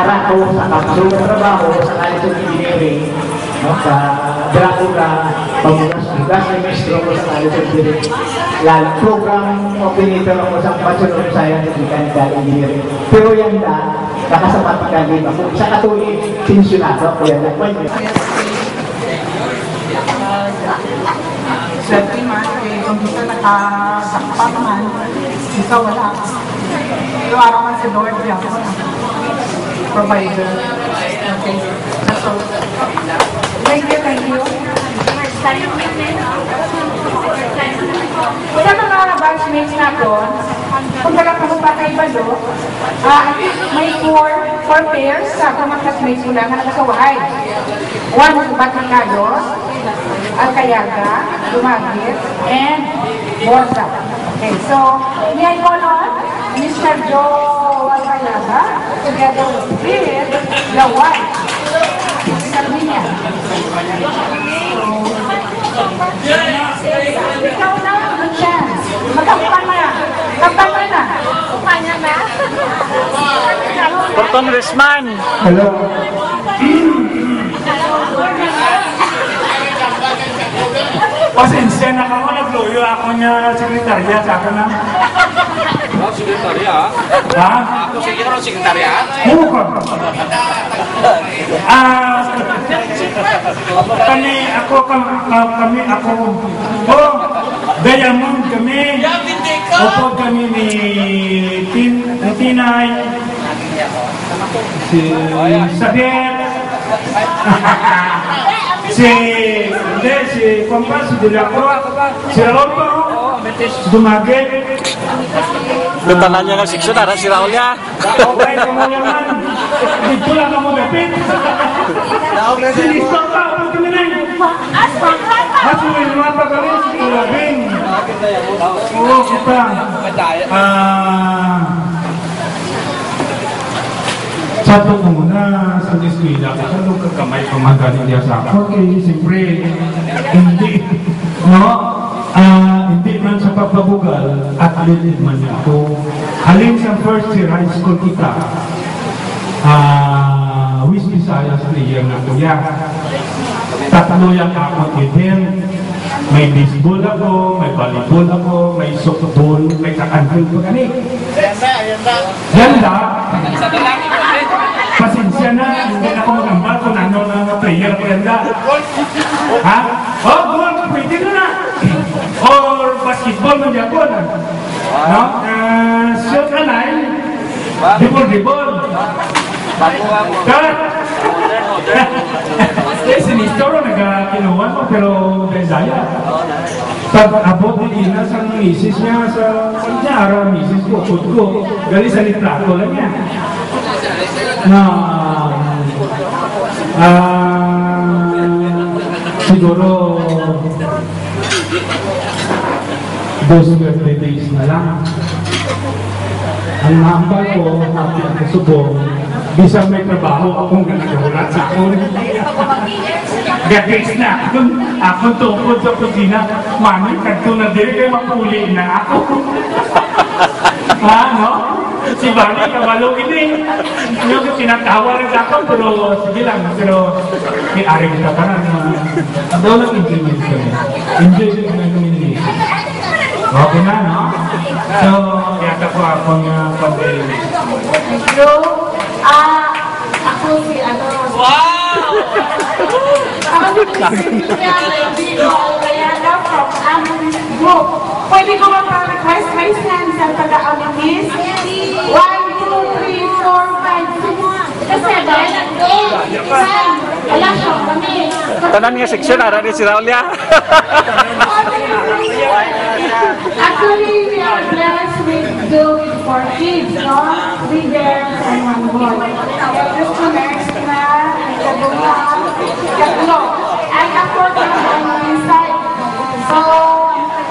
arako sa kapsul na trabaho sa College of Engineering, no, sa Dracula, pagbugas na mestro ko sa College of Engineering. Lalang program operator ako sa Bachelor of Science in Mechanical Engineering. Pero yan na, nakasapat ka din ako. Sa katuloy, sinsunado ako yan. Swerte man, kung gusto nakasakpa naman, ikaw wala. Pero araw man si Lord, di ako na. Provider. Okay. So, thank you, thank you. Sa mga batchmates natin, kung talagang pa kay Balo, may four pairs sa mga classmates mo lang na nakasawahay. One is Baticados, Alcayaga, Lumagit, and Borsa. Okay, so, may I call on Mr. Joe Alcayaga, together with Spirit, the wife, Sardinia. Ikaw na, good chance. Magkapan mo na. Kapan mo na. Kupanya na. Congressman. Hello. Pasensya na ka mo, nagloyo ako niya sekretarya sa akin na. Oh, sekretarya? Ha? Ako sige ka sekretarya? Oo ka. Kami, ako. Oh, Diamond kami. Opo kami ni Tinay. Si Sabir. Si Pampas, si Dilacro, si Rolpo, si Dumagit. Bentanan niya nga siksyon, ara si Raul niya. Okay, kumulangan. Dito lang ako gapit. Sinistok ka, ako kami na yun. Asumin naman pa kami, si Kulabing. Oo, kita. Sato ko muna sa eskwela, kung kakamay pamagaling niya sa ako, okay, siyempre, hindi, no? Hindi man sa pagbabugal, athlete man ako. Halin sa first year high school kita, West Visayas player na kuya. Tatlo yung ako din. May baseball ako, may volleyball ako, may softball, may kakantul pa gani. Yanda. Pasensya na, hindi ako magambal kung ano na player ko yanda. Ha? Oh, goal, pwede na. Or basketball man Japon. No? Shot line. Dribble. Cut. Sinistoro nagkinuwan mo pero Besaya. Pag abot ni Ina sa misis niya sa kunyara, misis ko, put ko, gali sa litrato lang yan. Na siguro 2 days na lang. Ang mahambal ko, happy ang kasubong, bisa may trabaho akong nagawulat sa akin. Gagis na akong tungkol sa kusina, mami, kanto na din kayo mapuli na ako. Ha, no? Si Bani, kabalo ini. Yung tinatawa rin sa ako, pero sige lang, pero may aring kita pa na. Daw lang implement kami. Enjoy sa implementation. Okay na, no? So, yata po akong pag-ibig. So, ako si ano. Wow! Ako si Alcayaga from among group. Pwede ko mag-request my stand sa taga-Amis? 1, 2, 3, 4, 5, 6, 7, 8, 9. Wala siya kami. Tanan nga seksyon, ara ni si Raul niya. Actually, we are blessed with 4 kids, no? 3 girls and 1 boy. Just to next na, ikabunga, ikatlo. And of course, on my side. So,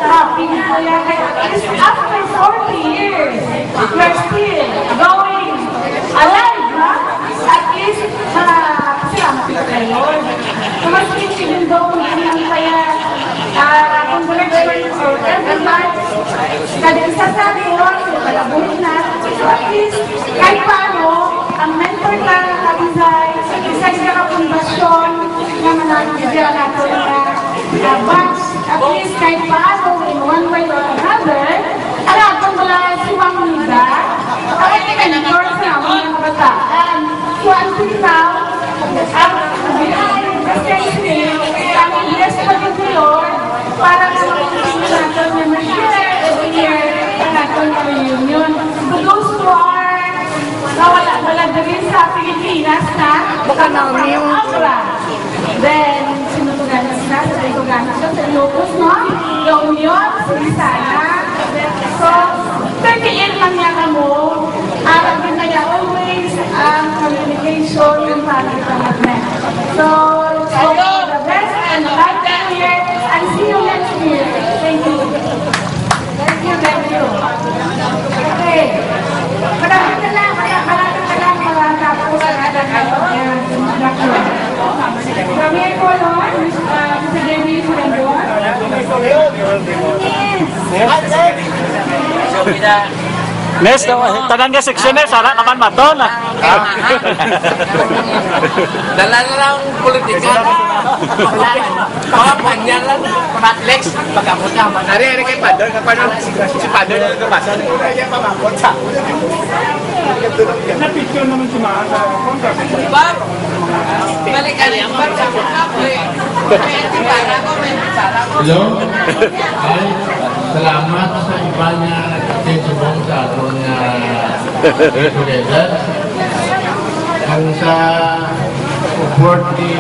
happy ko yan. After 40 years, we're still going alive, ha? At least, salamat kayo. So, mas even though, hindi kaya, congratulations for everyone. Kasi isa sa akin, palabuhin na. So at least, kahit paano, ang mentor ka, Kabisay, isa sa kapundasyon na managigyan nato na batch, at least kahit paano, in one way or another, alam wala si Ma'am Nida, ang mentor sa mga kabataan. So until now, ang behind the station, ang bless pa rin ni Lord, para sa mga natin na ma-share every year ang natin na reunion. To those who are wala din sa Pilipinas na Abra. Then, sinutugan na sila sa Itugan na sa Ilocos, no? La Union, Silisana. So, 38 lang yan mo. Alam din na yan always ang communication yung pagkita sa magnet. So, let's hope for the best and like that year and see you next year. Thank you. Thank you, thank you. Okay. Maraming na lang, tapos ang anak-anak kami ay kolon, Mr. David Rendon. Nes, tanan nga seksyoner, sana naman maton. Dala na lang politika. Mga panyan lang. Lex, pagkapot ka. Nari kay Padre. Si Padre na nagkabasa. Kaya pamapot sa. Na-picture naman si Maa sa kontra. Diba? Balikan yung barca ko. Hello? Ay, salamat sa iba niya nag-attention sa aton na together. Ang sa support ni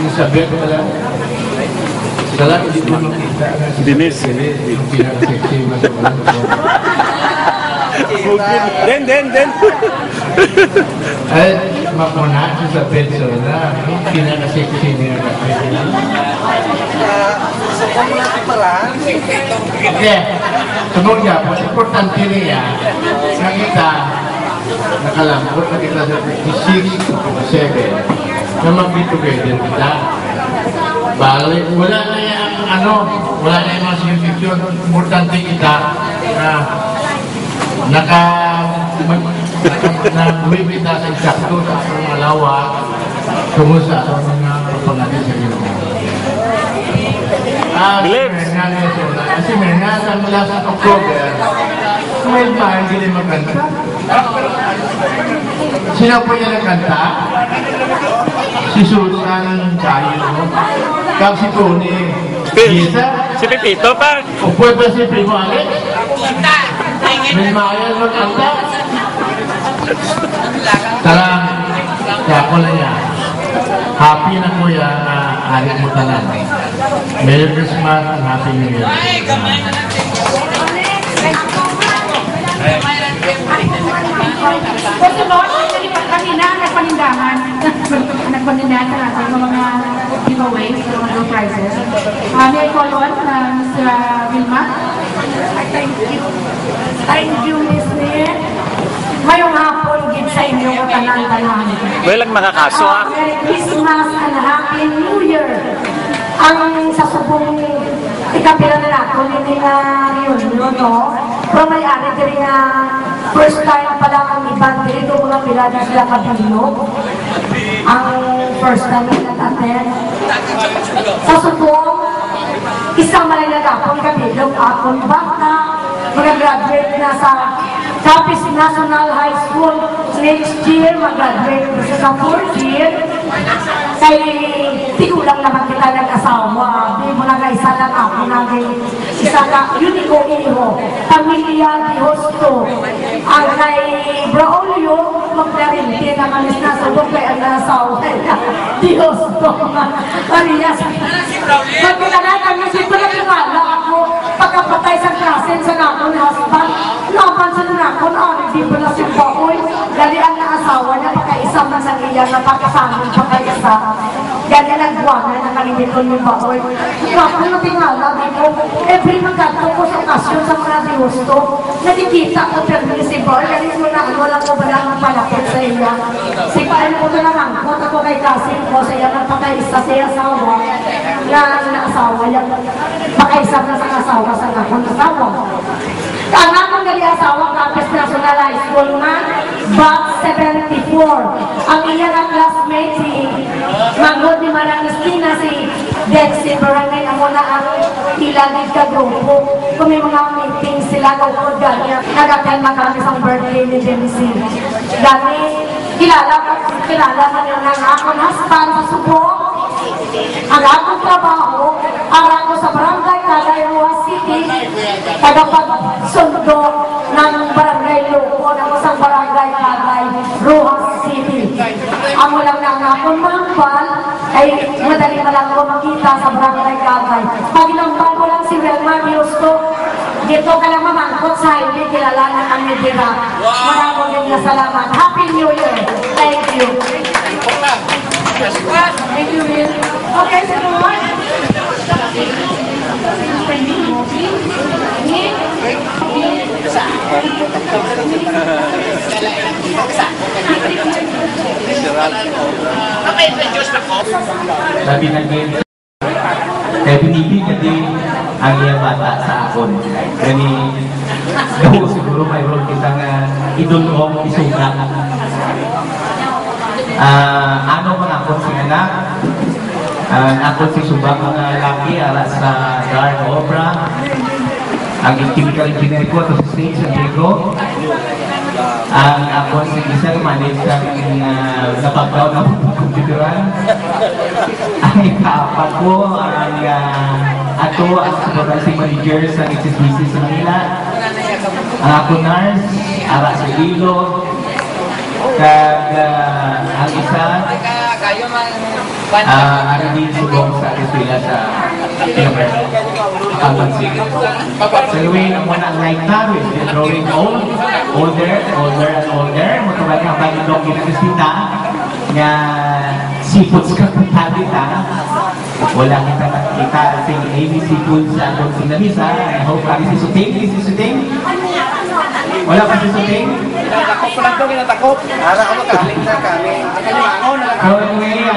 Isabel ko lang. Sala, hindi ko makita na si Denise. Yung pinag-sexy mo sa ulang ko. Den. Ay, makuna si Isabel na yung pinag-sexy niya. Okay, sunod niya, mas importante niya, nakita, nakalambot, nakita sa 56, 57, na mag-be-together kita. Bali, wala na yung wala na yung mga signification, importante kita na nag-uwi kita sa eksakto sa atong malawak tungo sa atong mga pangalan sa Ginoo. Kasi may nasa mula sa October, may mahal hindi magkanta. Sino po niya nagkanta? Si Susan Cayo. Kang si Tony. Si Pipito pa. O pwede si Primo Alex? May mahal magkanta. Tara, kaya ko lang yan. Happy na kuya na hari mo tanan. Merry Christmas and Happy New Year. So, sunod, kanina, nagpanindahan. Nagpanindahan sa natin ng mga giveaways, sa mga door prizes. May call on, Mr. Vilma. Thank you. Thank you, Ms. Nia. Ngayong hapon, gid sa inyo ko tanan-tanan. Walang makakaso ha. Merry Christmas and Happy New Year. Ang sa subong ikapila na nato, hindi na reunion, no? Pero may ari din na first time pa lang ang ibang dito mga pila na sila kabilog. Ang first time na nag-attend. Sa subong, isang malalagapon kabilog, akong bata, mga graduate na sa Capiz National High School next year, mag-graduate sa 4th year. Kay tigulang naman kita nag-asawa. Di mo na isa lang ako naging isa na unico iho. Pamilya di Hosto. Ang kay Braulio, maglarinti naman is nasa doon kay ang asawa. Di Hosto. Marias. Magkulangatan na siya na kinala ako. Pagkapatay sa klasen sa nakon husband. Napansin na nakon, di pa na siya baoy. Dali ang naasawa niya, pagkaisang na sa iya na pagkasama pa kayo sa ganda nagbuwanan na kalimiton yung baoy. Ako na tingala dito, every magkanto ko sa okasyon sa mga diusto, nakikita ko permissible, kasi mo na ano lang ko ba lang palapit sa iya. Sipain ko na lang ko, ako kay Kasim ko sa iya nagpakaisa sa iya asawa, na naasawa yan, pakaisa na sa asawa sa akong asawa. Ang akong gali asawa, Campus National High School nga, Batch 74. Ang iya na classmate, si Manggod ni Marangastina, si Dexy Barangay, ang muna ang ilagay ka grupo. Kung may mga meeting sila, gawod ganyan, nag-attend kami sa birthday ni Dempsey. Dami, kilala ka nyo ng akong husband sa Subong, ang akong trabaho, ang ako sa Barangay Cagayawa City, tagapagsundo ng Barangay Loko, ng isang Barangay Cagay, Rojas City. Ang walang nangakon mangpal, ay madali na lang ko makita sa Barangay Cagay. Pag inambal ko lang si Wilma Diosco, dito ka lang mamangkot sa highway, kilala na kami dira. Maraming din na salamat. Happy New Year! Thank you. Thank you, Will. Okay, everyone. Sabi ng game, kaya binibigyan din ang iyang bata sa akon. Kani, gawin siguro mayroon kitang idulong isuga. Ano mga akon si anak? Akon si subang mga laki aras sa Dark Obra. Ang chemical engineer ko ito sa stage sa Diego. Ang ako si Giselle manage ng napagdaw ng computeran. Ang ikaapat ko ang ato ang supervising manager sa HSBC sa Manila. Ang ako nurse, ara sa Ilog. Kag ang isa din subong sa eskwela sa accountancy. So anyway, ang muna ang light na, we're growing older and older. Matulad nga ba yung dog ginagusita nga seafoods ka katalit ha. Wala kita nakikita sing ABC Foods sa atong sinamisa. I hope kami si Suting. Wala pa si Suting? Natakop ko lang ito, kinatakop. Para ako makaling na kami. So anyway,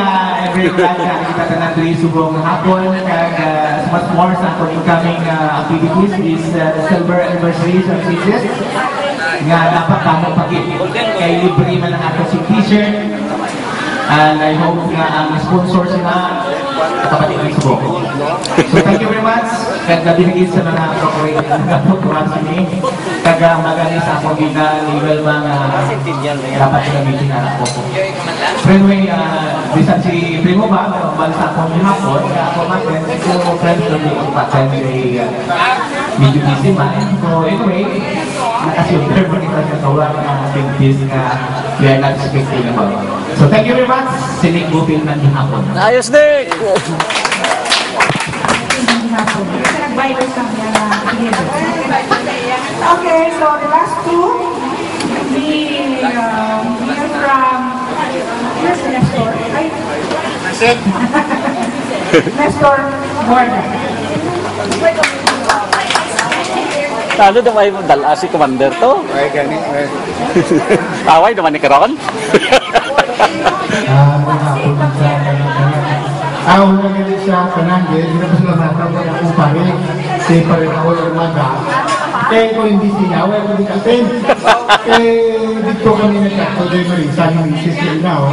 everyone, kita ka na tuloy subong hapon. Kag much more sa incoming activities is silver anniversary sa CGS. Nga dapat kamo pagit. Kay libre man ang ato si t-shirt. And I hope nga ang sponsors na kapatid ng subong. So thank you very much. Kag nabinigid sa mga corporate na pagkuhan sa ni. Kag magaling sa akong legal mga dapat gamitin na ako po. Anyway, bisan si Primo ba, balsa akong hapon, ako matin, so friends na di ako patin kay medyo busy man. So anyway, nakasilver mo kita sa tawag na pintis na we are not expecting about. So thank you very much. Sinig Bupil ng hapon. Ayos, Nick! Okay, so the last two, we hear from, where's Nestor? Nestor Morgan. Lalo na may dala si Commander to. Ay, ganit. Away naman ni Karon. Wala nga siya kanangge, hindi na sila matapos ang pare. Say pa rin ako ng maga. Kaya kung hindi siya, wala ko din atin. Dito kami nagkakto dahil Marisa, ni Mrs. Lina.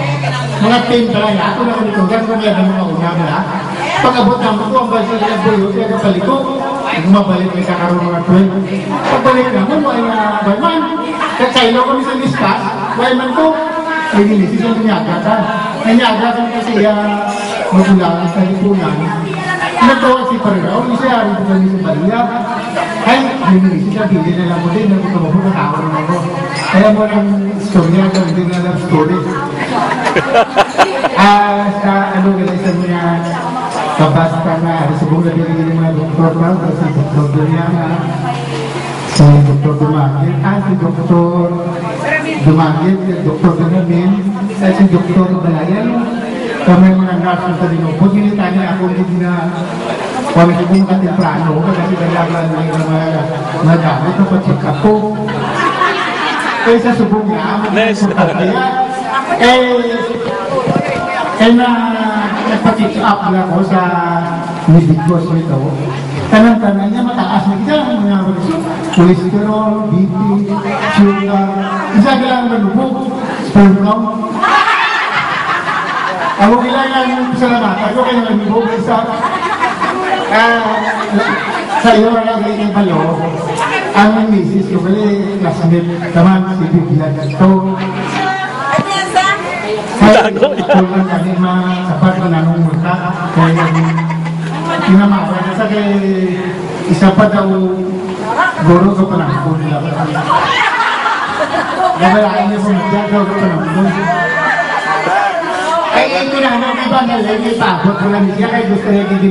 Mga team talaga, ako na kami kung gano'n kami ang mga una na. Pag-abot naman ko, ang basa nila buyo, kaya kapaliko. Mabalik may kakaroon mga 12. Pagbalik naman, mga bayman. Kakailaw kami sa listas, bayman ko. Ay, nilisis ang nanyaga ka. Nanyaga ka kasi magulangan sa lipunan. Nagkawa si Pariraw, isa yari ko kami sa Maria. Ay, nilisis ang hindi na lang mo din, nagkakamabot ang tao naman ko. Kaya mo ng storya, hindi na lang story. Sa ano, ganisa mo na kabasta na, sa buong labi ng mga doktor pa, si Dr. Doriana, si Dr. Dumakil, si Dr. dumagit, Dr. Benjamin, si Dr. Balayan, kami mga nurse ng Talinopod, ginitanya ako hindi na kami kung katemprano, kasi dalagan na yung mga gamit na pa-check up ko. Kaya sa subong niya, nagpa-check up na ako sa medicos nito. Tanang-tanang niya mataas na kita, mga cholesterol, BP, sugar, isa lang malubog, sperm count. Ako kailangan salamatan ko kaya malubog sa iyo lang yung palo, ang misis ko kaya classmate naman si Biblia ito. Kaya kung kami sapat na nanong mata, kaya pinamahal na sa kay isa pa daw guro ka pa lang kung nila ka. Gabalaan niya kung nagdagaw ka pa lang. Ay, ito na, iba na lang, ipabot ko lang niya, kaya gusto niya hindi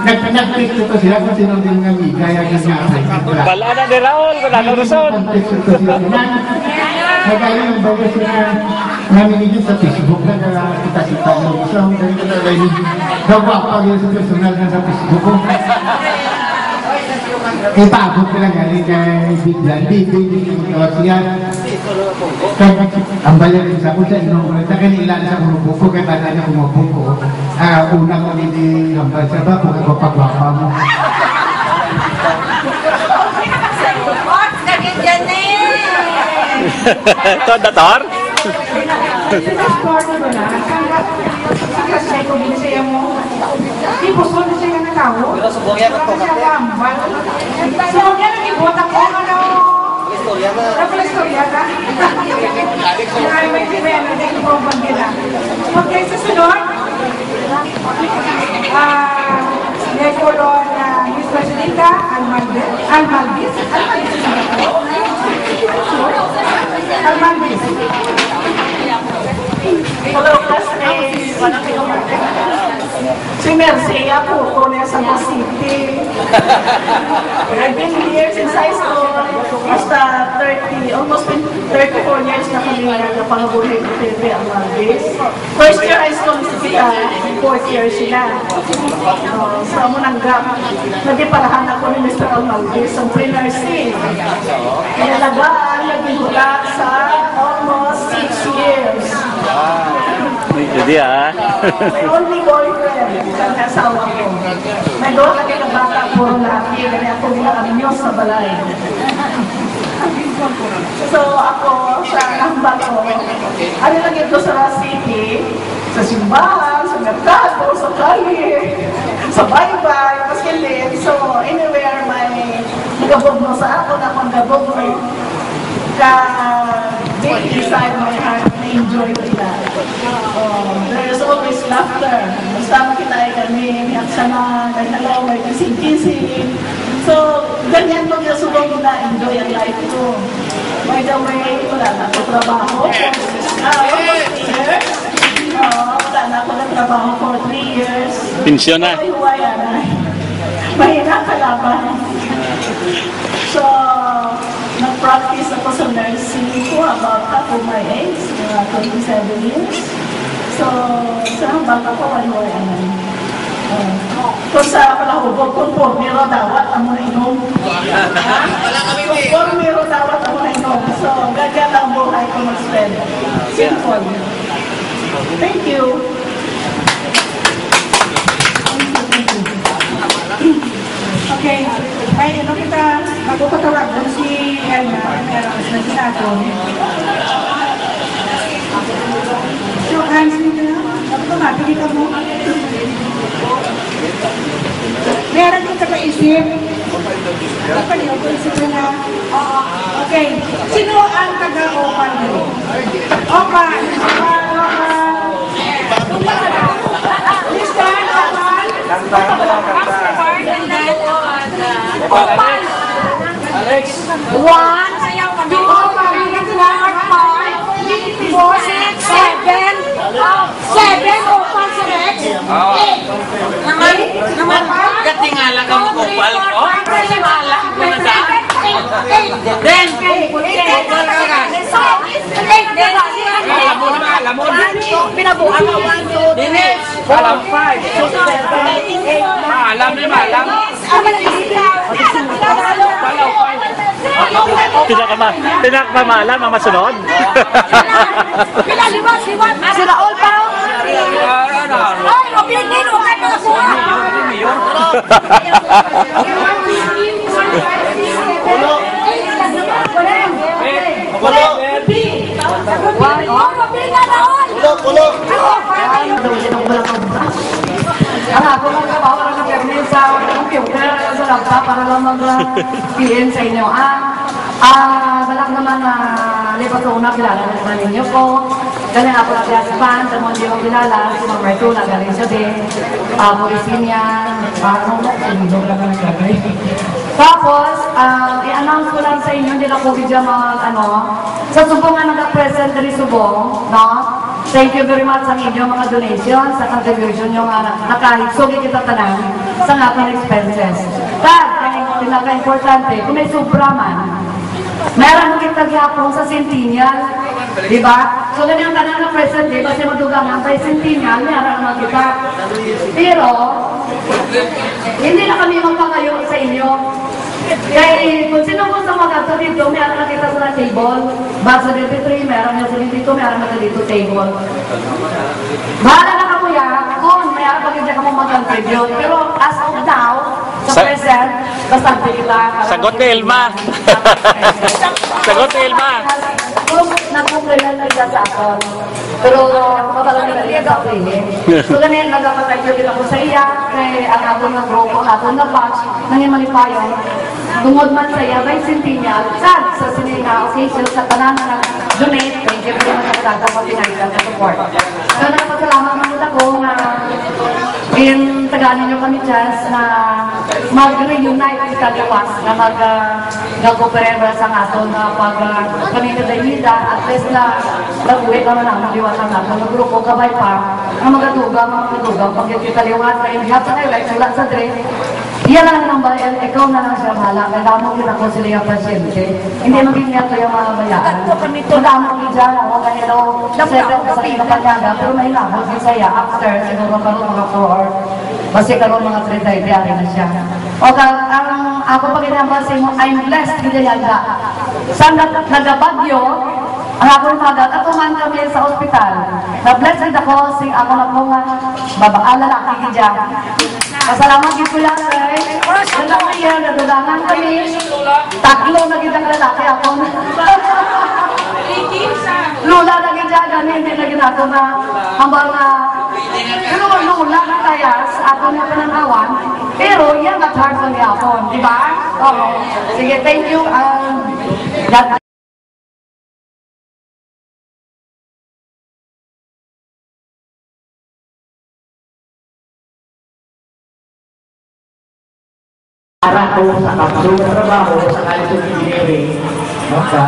nagpanag-text ito sila kung sino din ng miga, kaya nga Bala na ni Raul, wala na Rizal. Nagaling ang bago sila namin sa Facebook na kita-kita mo. Isa akong ganito na rin. Gawapag yun sa personal na sa Facebook ko. Ipabot ko lang galing kay Biglan. Biglan o siya. Ang bayan rin sa kusa, inuulit na kanila sa grupo ko, kaya bala na kumabot ko. Unang ko hindi hambal siya ba kung ako pagwapa mo. Ito, dator? Okay, susunod. Color Miss Presidenta Almalvis. Hello, classmates. Si Mercia po ko na sa City. I've been here since high school. Basta almost 34 years na kami nagpangabuhay ko Pepe Almalvis. First year high school sila, fourth year sila. Sa munang gap, nagiparahan ako ni Mr. Almalvis sa pre-nursing. Kinalagaan, naging hulak sa almost 6 years. Jadi My only boyfriend, ang asawa ko. May doon kami ng bata, puro laki, kaya ako ginaaminyo sa balay. So ako, sa nambal ko, ano lang ito sa City, sa simbahan, sa merkado, sa kali, sa baybay, paskilin. So anywhere may gabog mo sa ako, na akong gabog mo, deep inside my heart, na-enjoy ko nila. There is always laughter. Basta makitay kami, aksana, hello, may kising-kising. So, ganyan mo yung subong nila, enjoy ang life ko. By the way, wala na ako trabaho. Almost 3 years. Wala na ako ng trabaho for 3 years. Pensyon na. Mahina kalaban. So, nag-practice ako sa nursing ko about half of my age, 27 years. So, sa baka ko, kung sa palahubog, kung pormiro dawat, ang muna inom. Kung pormiro dawat, ang muna inom. So, ganyan ang buhay ko mag-spend. Simple. Thank you. Okay. Ay, ano kita, bago patawag doon si Elna, na sinato. Show hands nito na. Bago tumati ka mo. Meron kong taga-isip. Kapaliw ko isip na. Okay. Sino ang taga-opan mo? Opan. Listen, Opan. Alex! 1, 2, 3, 4, 5, 6, 7, 7, open si Rex. 8. Naman, katingala ka mo kupal ko? Katingala ka mo na sa? Then, Dinis! 4, 5, 6, 7, 8, maalam ni maalam. Pinakmamalan, mga masunod. Si Raul pa. Ay, mapilin mo ka na po. Ang ako lang trabaho para sa permit sa computer sa laptop para lang mag-PN sa inyo. Balak naman na lipat ko una kilala naman ninyo ko. Galing ako na kaya sa fan, sa mga hindi ko kilala, si Ma'am Martula, galing siya din. Polisin yan, parang sinidog lang ang gagay. Tapos, i-announce ko lang sa inyo, hindi na ko bigyan mga sa subong nga nag-present rin subong, no? Thank you very much sa inyong mga donations, sa contribution nyo nga nakahit. So, kita tanan sa nga pang expenses. Ang pinaka-importante, kung may sobra man, meron kita gyapon sa Centennial, di ba? So, ganyan tanan na present, di ba? Kasi madugangan kay Centennial, meron naman kita. Pero, hindi na kami magpakayo sa inyo. Kaya kung sino gusto mag-ato dito, meron na kita sa table. Basa dito 3, meron na sa dito, meron na dito table. Bahala na ka kuya, kung meron pa kita ka mo mag-contribute. Pero as of now, sa present, basta kita. Sagot ni Ilma. Sagot ni Ilma. Kung nagkukulan na siya sa akin. Pero matalang na rin sa akin. So ganyan, nagkakatay din ako sa iya. Kaya ang aton na grupo, aton na batch, nanging malipayon. Tungod man sa iya, by Centennial, sa sinina occasion sa tanan na donate. Thank you very much sa mga pinagdang na support. So nagpasalamat naman ako na taganin nyo kami chance na mag-reunite kita gawas na mag-cooperate sa aton na pag kami kadayida at least na nag-uwi naman ang liwatan natin ng grupo kabay pa na mga kadugang pag kita liwat na yung sa kayo like sa dress iyan lang ang bayan, ikaw na lang siya bahala kailangan kita ko sila yung pasyente hindi maging niya ito yung mga bayan magdamang ni dyan ako ganito sa kapanyaga pero may lamang din saya after siguro karoon mga 4 basta karoon mga 3 diary na siya o ang ako pag inambal sa mo I'm blessed with yanda sa nagabagyo ang ako magat at tuman kami sa ospital na-blessed ako sing ako na po nga babaala laki dyan pasalamat dito yan sir dalawang yan nadudangan kami tatlo na kitang lalaki ako lula na kita ganin din na ginato na hambal na pero lula na tayas ako na pananawan pero yan at hard na gapon di ba? Oo sige thank you Para ko sa kapso na trabaho sa College of Engineering, sa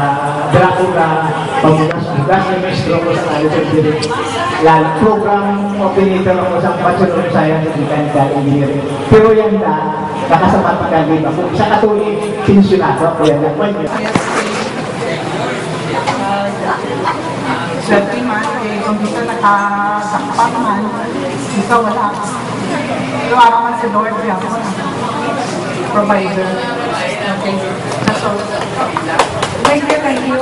Dracula, pagbugas ng mestro ko sa College of Engineering, program operator ako sa Bachelor of Science in Mechanical Engineering. Pero yan na, nakasamat ka din ako. Sa katuloy, pensionado ako yan. Swerte man, kung dito nakasakpa naman, ikaw wala. Pero araw man si Lord, ako provider. Okay. That's all. Thank you.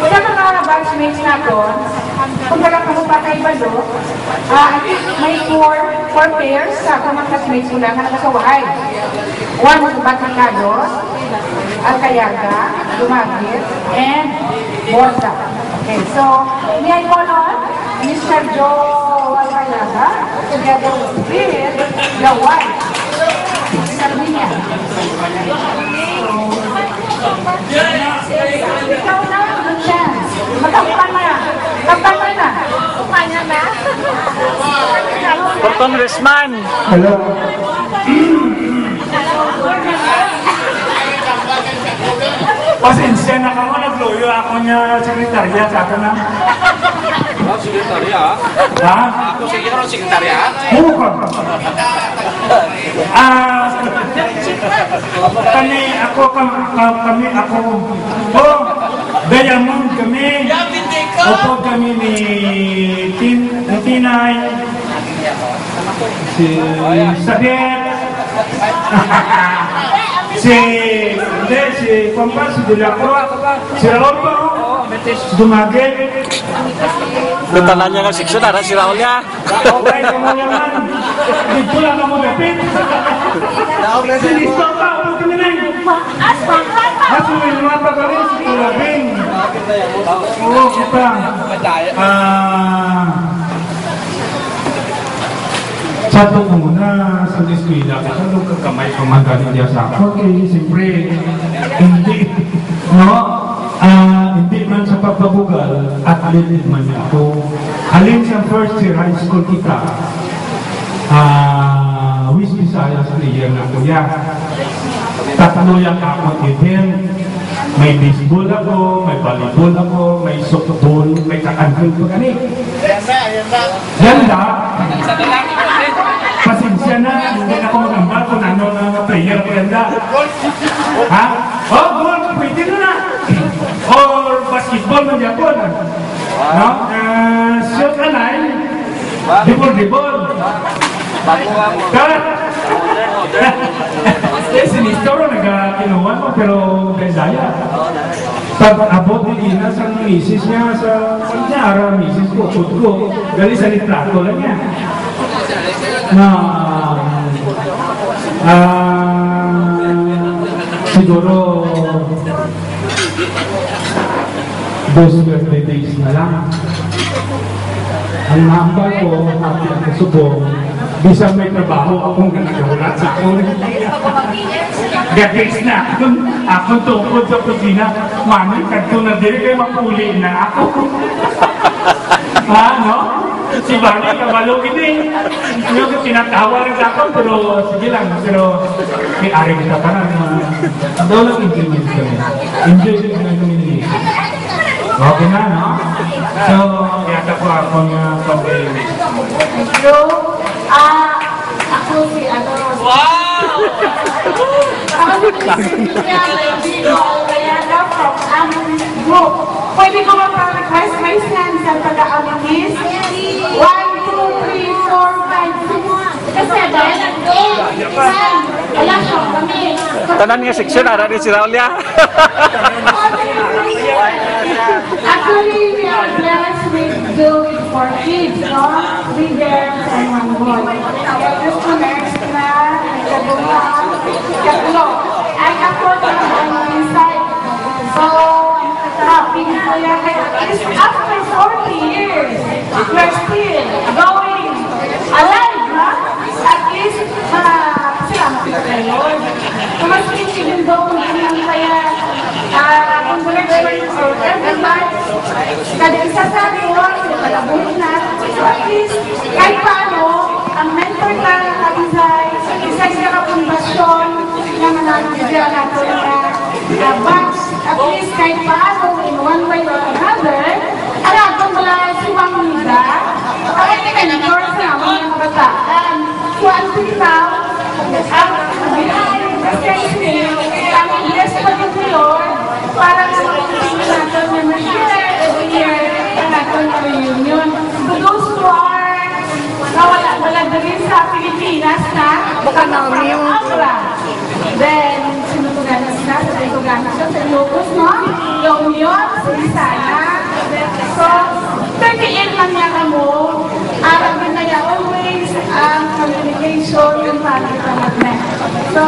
Wala mga batchmates natin, kung talagang kapatay ba do, may 4 pairs sa mga batchmates mula na nakasawahay. 1 Baticados, Alcayaga, Dumagit, and Borsa. Okay, so, may I call on Mr. Joe Alcayaga, together with the wife, Sardinia. Ikaw na, good chance. Magkakupan mo na. Kapan mo na. Kupanya na. Congressman. Hello. Pasensya na ka mo, nagloyo ako niya sekretarya sa akin na. Sekretarya? Ha? Ako sige ka ng sekretarya? Buka. Kami, ako. Oh, Diamond kami. Opo kami ni Tinay. Si Sadet. si Pampas, si Dulacro. Si Raul po. Si Dumagel. Tanan niya nga seksyon, ara si Raul niya. Okay, kamu naman. Dito lang ako dapit. Si Listo pa, opo kami na. Asuin mga pagaling si Kulabing. Oo, kita. Sato ko muna sa eskwela, kasi nung kakamay pamagaling niya sa ako, siyempre, hindi, no? Hindi man sa pagbabugal, athlete man ako. Halin sa first year high school kita, West Visayas player na kuya. Tatlo yung ako event. May baseball ako, may volleyball ako, may softball, may kakantil pa gani. Ganda. Pasensya na, hindi na ako magambal kung ano na player ko ganda. Ha? Oh, goal, pwede na. Or basketball man yapon. No? Shot na line. Dibol. Sinistoro nagkinuha mo pero Besaya. Pag-abot ni Ina sa misis niya sa kanyara, misis ko, kutko, gali sa litrato lang niya. Siguro 2 birthday days na lang. Ang nambal ko, happy ang kasubong, bisa may trabaho akong nagahulat sa akong gagawin na akong tungkod sa kusina, mami, kadto na diri kayo mapuli na ako. Ha, no? Si Bani, kabalo ini. Yung tinatawa rin sa ako, pero sige lang, pero may ari kita pa na. Daw lang enjoy kami. Enjoy kami ni okay na, no? So, yata po akong pag-ibig. Thank you. Ako si ano. Wow! Ako si Kaya from Amis Group. Pwede ko mag-request may stand sa taga-Amis? 1, 2, 3, 4, 5, 6, 7, 8, 9. Wala siya kami. Tanan nga seksyon, ara ni si Raul niya. Actually, we are blessed with doing for kids, no? 3 girls and 1 boy. Just to next na, nagkabungan, katlo. Ay ako na inside. So, happy ko yan. At least after 40 years, we're still going alive, no? At least, salamat kayo. Kumasin din doon, hindi kaya congratulations for everyone. Kada isa sa atin, palabot na. So at least, kahit paano, ang mentor ka ng Abizay, isa siya kapundasyon na mananagigyan natin na batch. At least, kahit paano, in one way or another, alam ko mula si Mang Nida, ay mentor sa mga kabataan. So until now, ang behind the scenes, ang bless pa din si Lord, para sa mga natin na share every year ang natin na reunion. To those who are wala din sa Pilipinas na from Abra. Then, sinutugan na sila sa Ilocos, no? Yung yun, Sinisana. So, 38 man niya mo, aral din na niya always ang communication yung parang kamatnet. So,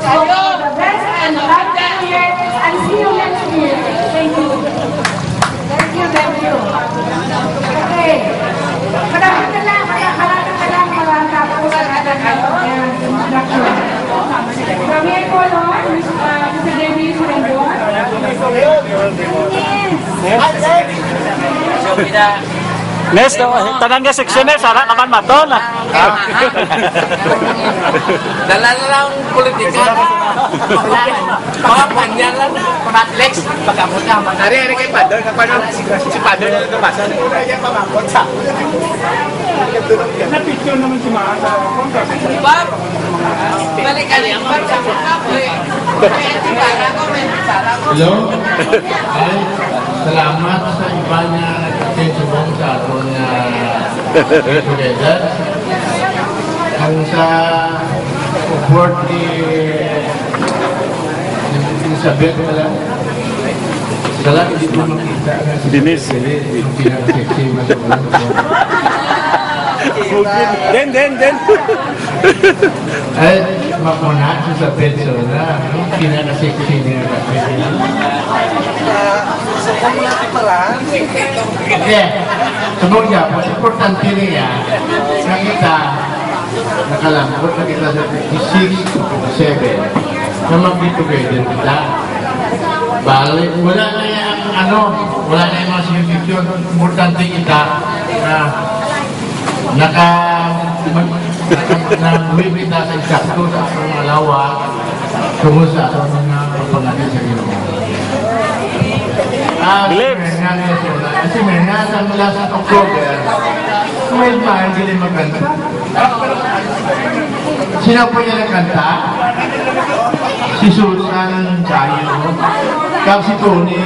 all the best and life here and see you next year. Thank you. Thank you. Okay. Marami ka lang tapos sa introduction. Kami ay po, no? Mr. David Surendon. Nes, tanan nga seksyon eh, sarap naman maton. Dala na lang politika. Mga panyan lang na. Lex, pagkabot ka. Nari-ari kay Pador. Si Pador na nagkabasa. Kaya pamakot sa. picture naman si Maa sa Bob, balik ka niya. Hello? Ay, salamat sa iba niya nag-attend sa aton get together. Ang sa support ni Elizabeth pala. Sala, hindi ko makita na si Denise. Yung pinaka-sexy Den. Ay, makuna sa persona. Yung pinaka-sexy niya. Okay. Sunod niya, mas importante niya, nakita, nakalambot na kita sa 56, 57, na mag-together kita. Balik, wala na yung wala na yung mga significant, importante kita na nag-uwi kita sa eksakto sa mga alawa tungkol sa mga papangatin sa Ginoo. Kasi may nasa mula sa October, may mahal din magkanta. Sino po niya nagkanta? Si Susan Cayo, kang si Tony,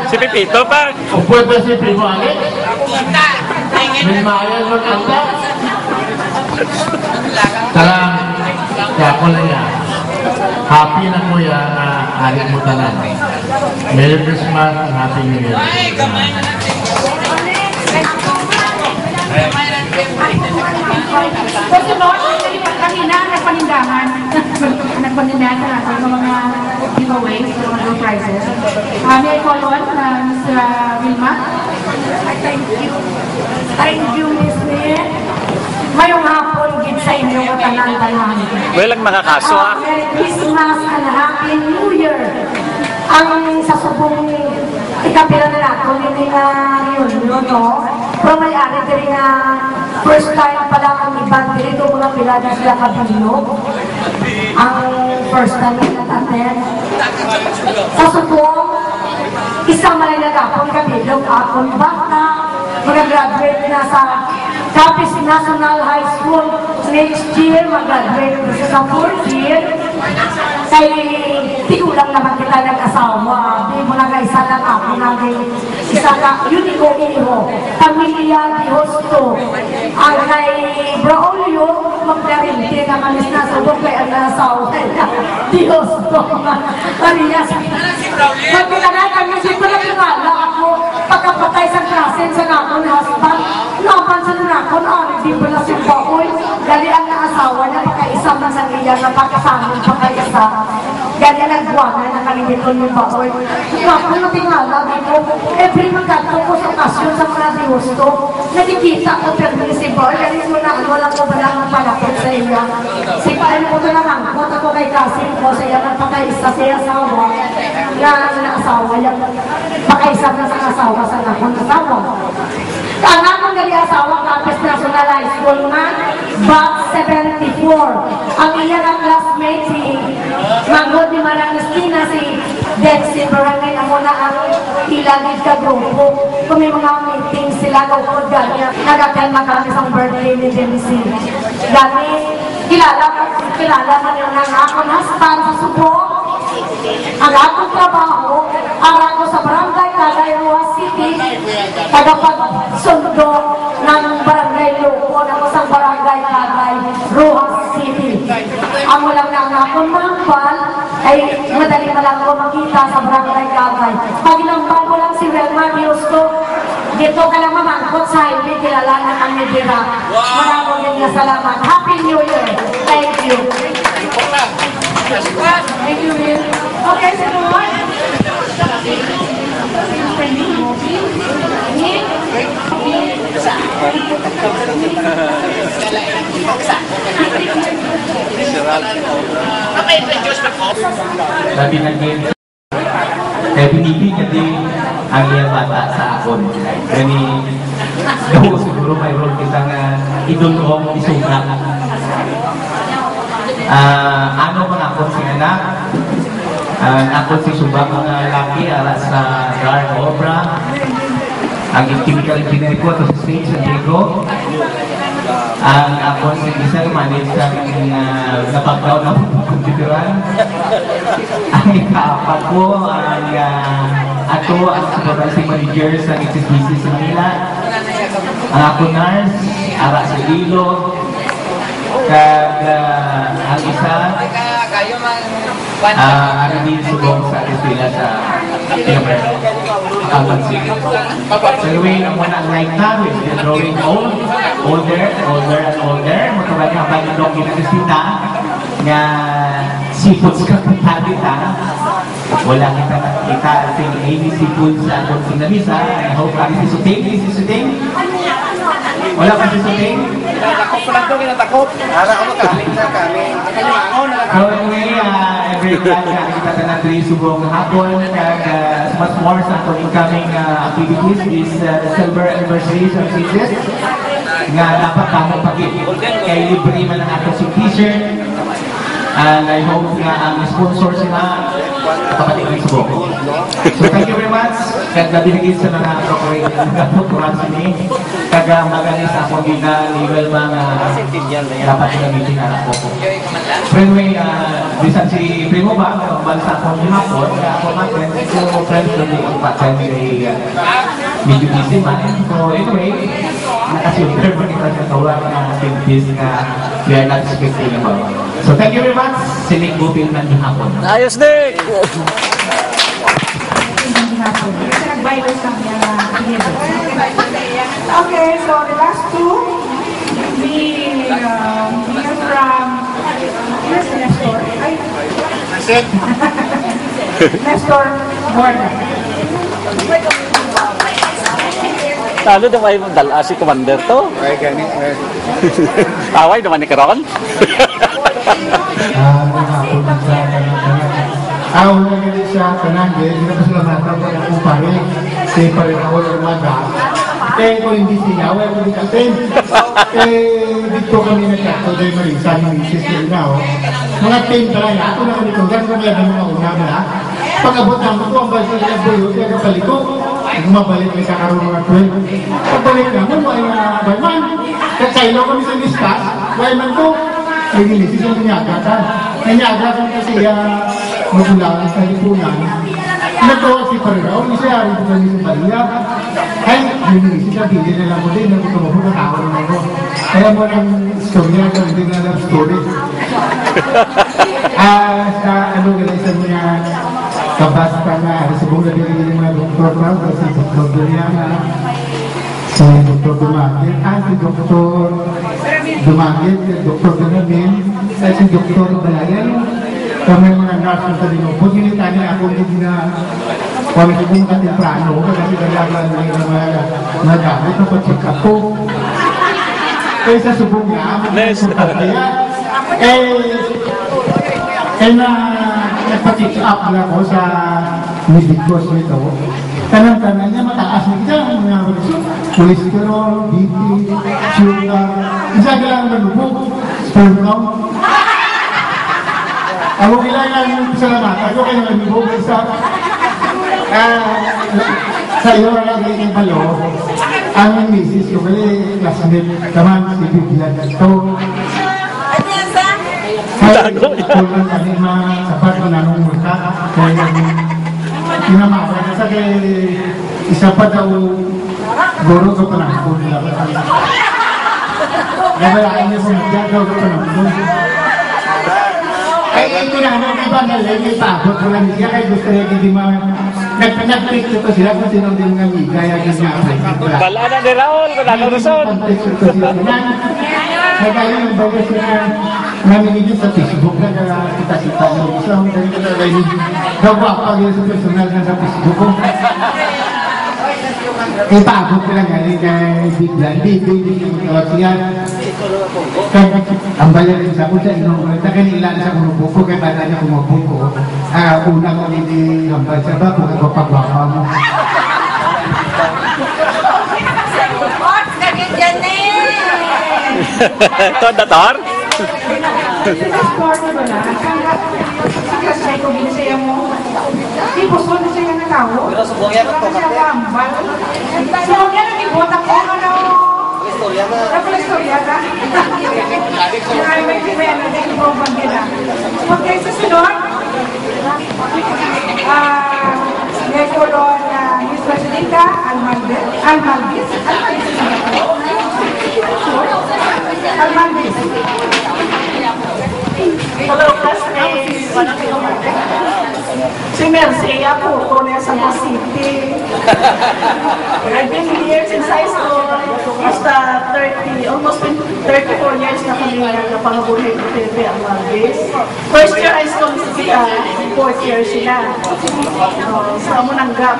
Si Pipito pa. o pwede si Primo Alex, may mahal magkanta. Salamat, kaya ko na yan. Happy na kuya na hari mo tanan. Merry Christmas and Happy New Year. Kasi Lord, kanina nagpanindahan. Nagpanindahan sa natin ng mga giveaways, ng mga prizes. May I call on Ms. Vilma? Thank you. Thank you, Miss Mia. Ngayong hapon, gid sa inyo tanan-tanan. Walang makakaso ha. Merry Christmas and Happy New Year. Ang sa subong ikapila na nato, hindi nga reunion, no? Pero may ari din nga first time pala ang ibang dito mga pila na sila kabilog. Ang first time na natin. Sa subong, isang malay na kapon kabilog, akong bata, mga graduate na sa Capiz National High School next year, mag-graduate sa 4th year. Kay tigulang naman kita nag-asawa. Di mo na isa lang ako naging isa na unico iho. Pamilya di Hosto. Ang kay Braulio, magdarinti na kamis na subok kay ang asawa di Hosto. Marias. Magkakanakan na siya pala pinala ako pagkapatay sa klasen sa nakon husband. Napansan na ako na di pala si Baoy. Dali ang naasawa na pagkaisa man sa iya na pagkasamang pagkaisa. Gani nagbuwanan na kami dito yung Baoy. Ako na tingala dito, every magkatong ko sa okasyon sa mga diyosto, nakikita ko pero si Baoy, gani mo na wala ko ba lang palapit sa iya. Si Paano ko na lang, kota ko kay Kasim ko sa iya nagpakaisa sa asawa, na naasawa yung pakaisa na sa asawa sa nakong asawa. Ang akong gali asawa, Capiz National High School nga, Batch 74. Ang iya ng classmate, si Magod ni Marangistina, si Dexy Barangay, ako na ang ilagid ka grupo. Kung may mga meeting sila, lukod ganyan, nagakalma kami sa birthday ni Dexy. Gani, kilala man yung nangakon husband sa subong. Ang akong trabaho, ara ko sa barangay Cagayan City, tagapagsundo ng barangay Luco, ng isang barangay Cagayan City. Ang walang nangakon mangpal, ay madali na lang ko makita sa barangay Cagayan. Pag inampal ko lang si Welma Diosco, dito ka lang mamangkot sa highway, kilala na ang Medira. Maraming din na salamat. Happy New Year! Thank you! Thank you, Will. Okay, segundo. Sabi ng game, kaya binibigyan din ang iyang bata sa akon. Kani, daw siguro mayroon kitang idulong isugat. Ano mga akon si anak? Akon si subang mga laki ara sa Guard Obra. Ang chemical engineer ko at sa State San Diego. Ang ako si Giselle manage sa aking napagdaw na kompituran. Ang ikaapat po ang ato ang supervising manager sa HSBC sa Manila. Ang ako nurse, ara sa Ilo. Kag ang isa ano din subong sa eskwela sa accountancy. So anyway, ang one right now is they're growing older and older. Matawag nga ba yung kinakasita nga seafoods ka kita. Wala kita nakita ating Amy Seafoods sa atong sinamisa. I hope kami si Suting. Wala pa si Suting? Takop pa lang ito, kinatakop. Para ako makaling sa kami. So anyway, every time kita na natin subong hapon kag much more sa atong upcoming activities is silver anniversary sa CISIS nga dapat kamo pagit kay libre man ang ato si t-shirt and I hope nga ang sponsor sila kapatid ng subong. So thank you very much kag nabinigid sa mga corporate na sini kag magaling sa akong level mga dapat gamitin anak ko. Anyway, bisan si Primo ba, bansa akong hapon, ako natin, so friends na di ang paten kay medyo busy man. So anyway, nakasilver pa kita sa tawag ng activities na we are not expecting about. So thank you very much, Sinik Bupil ng hapon. Ayos, Nick! Okay, so the last two, we hear from Nestor. Nestor Gordon. Lalo naman yung dala si Commander to. Ay, ganit. Away naman ni Karon. Ako na ganit siya tanan, hindi na sila matapos ang upari. Kasi pa rin ako ng mga kaya ko hindi siya, wala ko di katin. Dito kami nagkato dahil marisa ng misis na mga team talaga, ako na kami kung gano'n kami mga una na. Pag-abot naman ko, ang balsa nila buyo, kaya kapalik ko. Mabalik may kakaroon mga 12. Pagbalik naman, wala yung barman. Katsaylo kami sa listas, wala man ko. Ay ginisis yung ninyagatan. Ninyagatan kasi magulangan sa lipunan. Nagkawag si Pariraw, isa rin ko kami sa Maria. Ay, ginisis yung hindi na lang ko din, nagkutumabot na tao naman ko. Kaya mo ng storya, hindi na love story. Sa ano galing sa mga kabasta na subong na din yung mga doktor pa, kasi Dr. Doriana, si Dr. Dumagit, si Dr. Dumagit, Dr. Ganamin, si Dr. Balayan, kami mga nurse sa Dinopod, ginita niya ako hindi na kami kung katemprano, kasi dalaman na yung mga gamit na pag-check up ko. Kaya sa subong na, nagpa-check up na ako sa medicos nito. Tanang-tanang niya mataas na kita, mga cholesterol, BP, sugar, isa ka lang manubog, sperm count. Ako kailangan salamat, ako kailangan manubog sa iyo lang yung balo, ang misis ko, kaya classmate naman si Biblia ito. Tago yan. Kung kami sapat ko na nung mata, kaya pinamata na sa isa pa daw guro ko pa na kung nila. Nabalaan niya sa mga daw ko pa na kung. Ay, ito na, iba na lang yung tapos ko lang niya, kaya gusto niya hindi nagpinag-picture ko sila kung sino din ng igaya niya. Bala na ni Raul, wala na Rizal. Nagaling yung bago sila namin sa Facebook na kita-kita mo. So, ang dahil ko na rin gawapag yun sa personal na sa Facebook ko. Ipabot ko lang galing kay Biglan. Biglan yung tawag siya. Ang bayan rin sa kutsa, inuunta kanila sa grupo ko, kaya bala niya kumabot ko. Una ko hindi hambal siya ba kung ako pagwapa mo. Ito, dator? Sport mo na, sikas siya ko binisaya mo. Di puso na siya na tao. Pero subongya ko to kapit. Subongya na ibota ko ano. Istorya na. Istorya na. may program nila. Okay, susunod. Ngayon Miss Presidenta Almalvis. Hello, classmates. Si Mercy, ako po na sa City. I've been here since high school. Basta almost 34 years na kami napangabuhay ko TV ang Malvis. First year high school sila, fourth year sila. So, munang gap.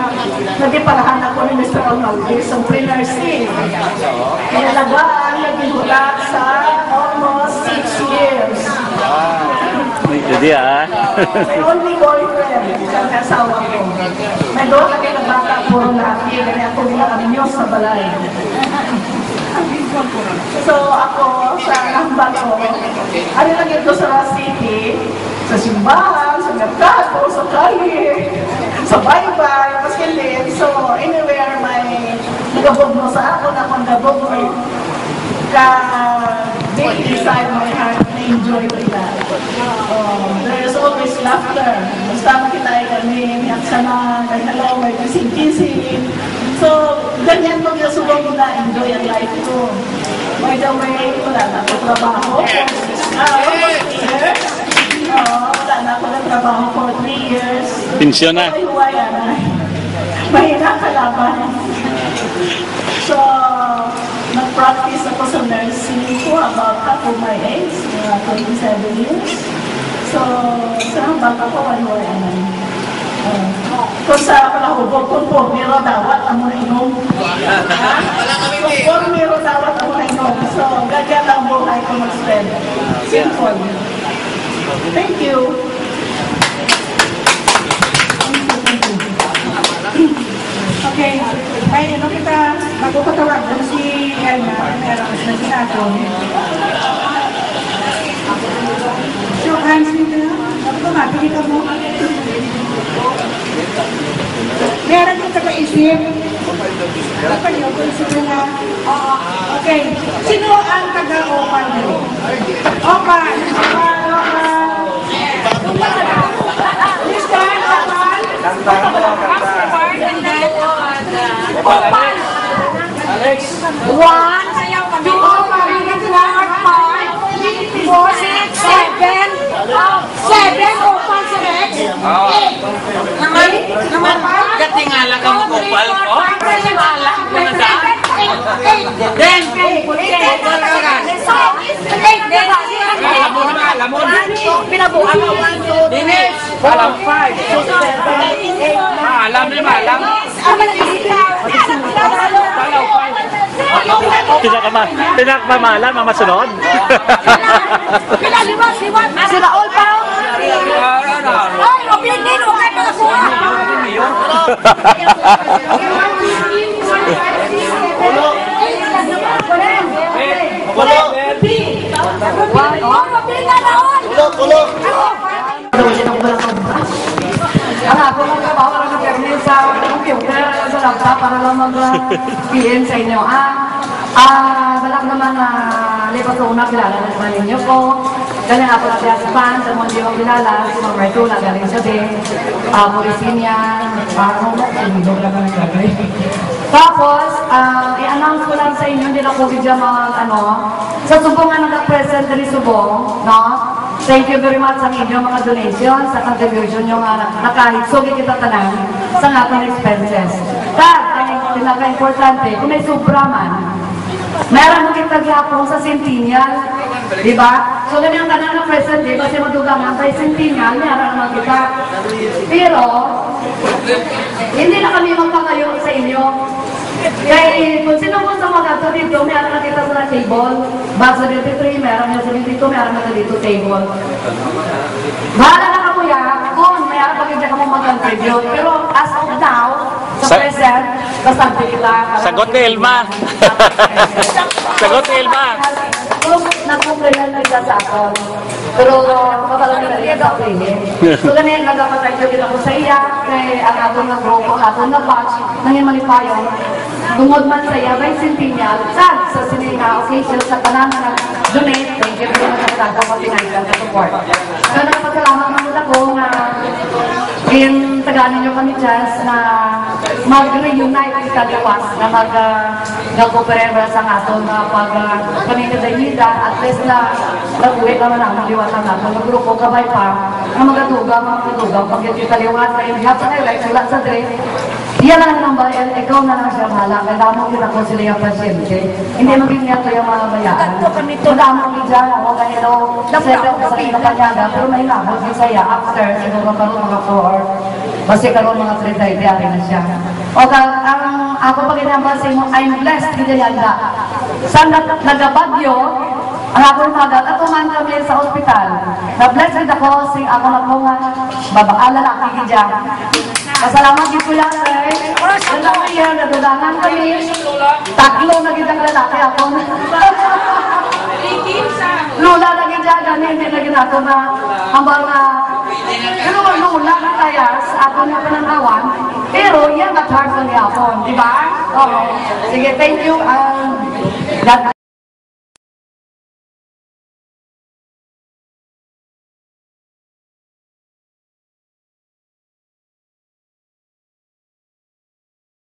Nagipalahan ako ni Mr. Malvis ang pre-nursing. Kaya lagaan, nagihulak sa almost 6 years. Jadi My only boyfriend, isang kasawa ko. May doon lagi ng bata, puro laki, kaya ako nilakanyos sa balay. So ako, sa nambang ko, ano lang ito sa City, sa simbahan, sa merkado, sa kali, sa baybay, paskilin. So anywhere may nagabog mo sa ako, na kung nagabog mo, deep inside my heart, na-enjoy ko ila. There's always laughter. Basta makita ay kami, miyak sana, kahit hello, may kising-kising. So, ganyan mo yung subong na enjoy ang life ko. By the way, wala na ako trabaho. Almost years. Wala na ako ng trabaho for 3 years. Pensyon na. Mahina kalaban. So, nag-practice ako sa nursing ko about half of my age, 27 years. So, sa hambang ako, kung sa palahubog, kung formiro dawat, amo na inom. Kung formiro dawat, amo na inom. So, ganyan lang buhay ko mag-spend. Simple. Thank you. Okay, ay ano kita, bago ko tawagan si Elma, meron na sinatong. So, hands nito, bago ko mapili ka mo. Meron yung taga-isip. Dapat yung taga-isip na. Okay, sino ang taga-opan mo? Opan! Mr. Opan! Alex! 1, 2, 3, 4, 5, 6, 7, 8, 7 open sa Rex. 8 naman. Katingala ka mo kupal ko? Katingala ka mo na Then, alamon. Pinabuhan mo. Dinis! Alam 5, 6, 7, 8, alam 5. Pinakmamalan, mamasunod. Pinaliwas. Si Raul pa. Ay, opinin. Okay pa ako. Ako lang trabaho ka lang na permit sa computer, sa laptop para lang mag-PM sa inyo. Balak naman na lipat sa una, kilala na naman ninyo ko. Galing ako na sa fans, sa mga hindi ko kilala, si Ma'am Martula, galing siya din. Morisinia, parang hindi lang ka nagkagay. Tapos, i-announce ko lang sa inyo, hindi na COVID dyan mga sa subong nga nag-present rin subong, no? Thank you very much sa inyong mga donations, sa contribution nyo nga nakahit. Sugi kita tanan sa nga pang expenses. Dahil, ang pinaka-importante, kung may sobra man, meron mo kita gyapon sa Centennial, di ba? So, ganyan tanan na present, di ba? Kasi madugangan kay Centennial, meron naman kita. Pero, hindi na kami magpakayo sa inyo. Kaya kung sino mo sa mga gato dito, meron na kita sa table. Baso 73, meron na sa dito, meron na dito table. Bahala na ka kuya, kung mayroon pa kita ka mong mag-contribute. Pero as of now, sa present, basta kita. Sagot ni Elma. Sagot ni Elma. kung nagkumplenan na sa aton. Pero matalang na rin sa akin. So ganyan, nagapatay ko din ako sa iya, kay ang atong na grupo, atong na batch, nangin malipayon, tungod man sa iya, may centennial, sa sininga official sa panana na donate, thank you very much sa tatang matinaykan sa support. So nagpasalamat naman ako na in taganin nyo kami chance na mag-reunite kita gawas na mag-cooperate sa aton na pag-paninidayida at least na nag-uwi naman ang liwatan natin ng grupo kabay pa na magadugang pag-italiwat na yung lahat sa nilay sulat sa dress. Iyan lang ang bayan, ikaw na lang siya mahala, kailangan kita ko sila yung pasyente. Hindi maging niya ito yung mga bayaan. Madamang niya, ako ganito, sila ko sa kinapanyaga, pero may labot din saya after, siguro karoon mga 4 kasi karoon mga 3 day na siya. O ang ako pag inambasin mo, I'm blessed with the yanda. Saan nagabagyo, ang akong magat, ako man kami sa ospital. Na-blessed with ako, sing ako na po nga, babakala na kikidya. Pasalamat dito yan, sir. Dalawa yan, nadudangan kami. Taklo na gitang lalaki ako. Lula na gitang ganin, hindi na ginato na hambang na lula na kaya sa ato na pananawan. Pero yan at heart ko niya ako, di ba? Oo. Sige, thank you.